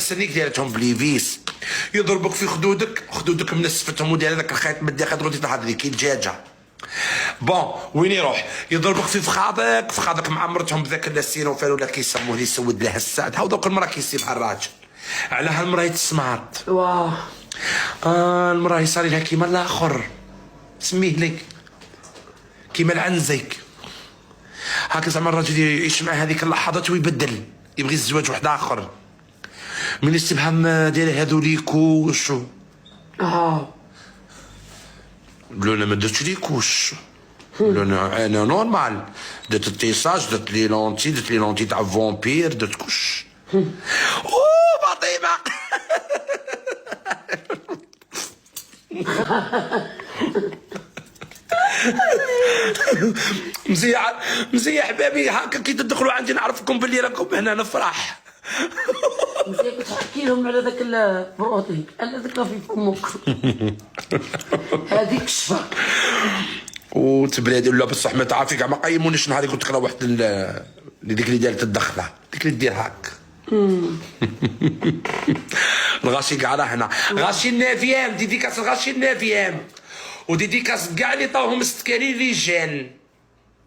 السنيك ديالتهم بليفيس يضربك في خدودك منسفتهم ودير هذاك الخيط من الداخل تقول تحضر لي كي الدجاجه. بون وين يروح يضربك في فخاذك معمرتهم بذاك السينوفال ولا كيسموه اللي يسود لها السعد. هاو دوك المراه كيسيب بحال الراجل على هالمراه يتسمعط. واه المراه يصاري لها كيما الاخر سميه لي كيما العنزيك هاك. زعما الراجل يعيش مع هذيك اللحظات ويبدل يبغي الزواج واحد اخر من الاستبهام ديال هادو ليكوش. قالوا لنا ما درتش ليكوش، قالوا لنا انا نورمال درت التيساج درت لي لونتي تاع فامبير درت كلش. اوه فاطمه مزيح حبابي هاكا كي تدخلوا عندي نعرفكم باللي راكم هنا نفرح. مزيان تحكي لهم على ذاك البروتين على ذاك في فمك هذيك الشفا وتبلادي ولا بصح ما تعرفي كاع ما قيمونيش نهار قلت لك راه واحد اللي ديك اللي دارت الدخله ديك اللي دير هاك. الغاشي كاع راه هنا غاشي النافيام ديديكاس الغاشي النافيام وديديكاس كاع اللي طاوهم مستكانين رجال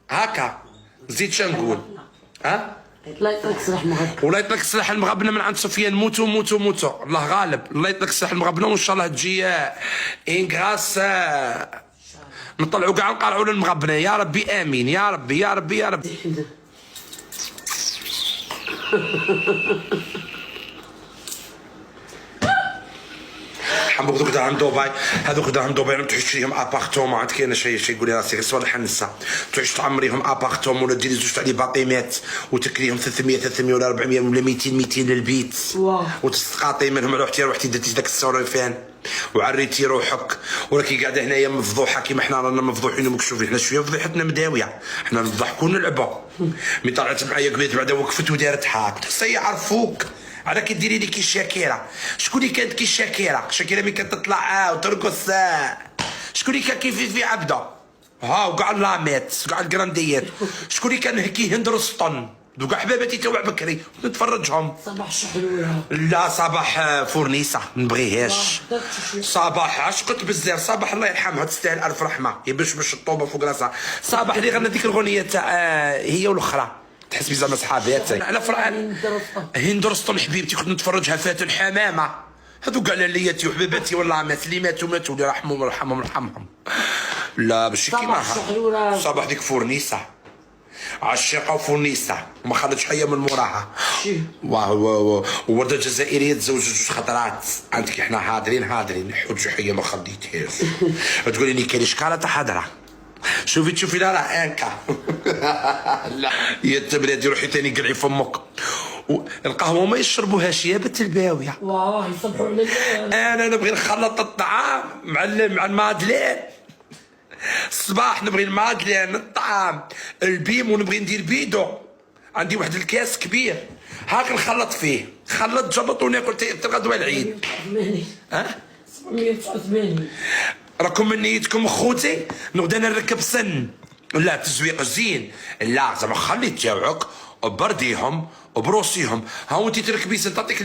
هكا. زيد شنقول ها الله يطلق السلاح المغبن والله يطلق السلاح المغبنه من عند سفيان. موتوا الله غالب. الله يطلق السلاح المغبنه وان شاء الله تجي ان غراس نطلعوا كاع نقرعوا للمغبنه يا ربي امين يا ربي يا ربي يا ربي. حموك دوك دراهم دبي هذوك دراهم دبي راهم تشريهم ابارتومون عاد كاين شي يقول لي راسي صوالح النساء تعيش تعمريهم ابارتومون ولا ديري زوج تاع لي باطيمات وتكريهم 300 ولا 400 ولا 200 للبيت وتستقاطي منهم روحتي درتي داك السوريفان وعريتي روحك وراكي قاعده هنايا مفضوحه كيما حنا رانا مفضوحين ومكشوفين. حنا شويه فضيحتنا مداويه حنا نضحكوا ونلعبوا. مي طلعت معايا قبيله بعدا وقفت ودارت حاك تحسي يعرفوك على كديري لي كي شاكيره. شكون اللي كانت كي شاكيره ملي كانت تطلع وترقص شكون اللي كان كيف في عبده وكاع اللامات كاع الكرانديات. شكون اللي كان هكي هند رستن دوكا حباباتي توع بكري نتفرجهم. صباح الشحلوله لا صباح فورنيسه ما نبغيهاش. صباح عشقت بزاف صباح الله يرحمها تستاهل الف رحمه يبشبش الطوبه فوق راسها. صباح اللي غنى ديك الاغنيه تاع هي والاخرى تحسبي زعما صحاباتي على فرعان هند رستم حبيبتي كنت نتفرجها فاتن حمامه هذو كاع لالياتي وحبيباتي والله مات اللي ماتوا اللي رحمهم. لا ماشي كيما صباح ديك فورنيسه عشاقه وفورنيسه وما خرجش حيه من موراها. وورده الجزائريه تزوجت جوج خطرات عندك احنا حاضرين حوت حيه ما خديتهاش. تقولي لي كاين شكاله تاع حضره شوفي لا راه انكا. لا يا تبريدي روحي ثاني قلعي فمك. القهوه ما يشربوهاش يا بنت الباويه. واه يصبحوا على انا نبغي نخلط الطعام مع المادلين الصباح نبغي المادلين الطعام البيم ونبغي ندير بيدو عندي واحد الكاس كبير هاك نخلط فيه جلط وناكل حتى غدوه العيد. 789 راكم من نيتكم خوتي نغدا نركب سن لا تزويق زين لا زعما خلي تجاوعك وبرديهم وبروسيهم. ها وانت تركبي سن تعطيك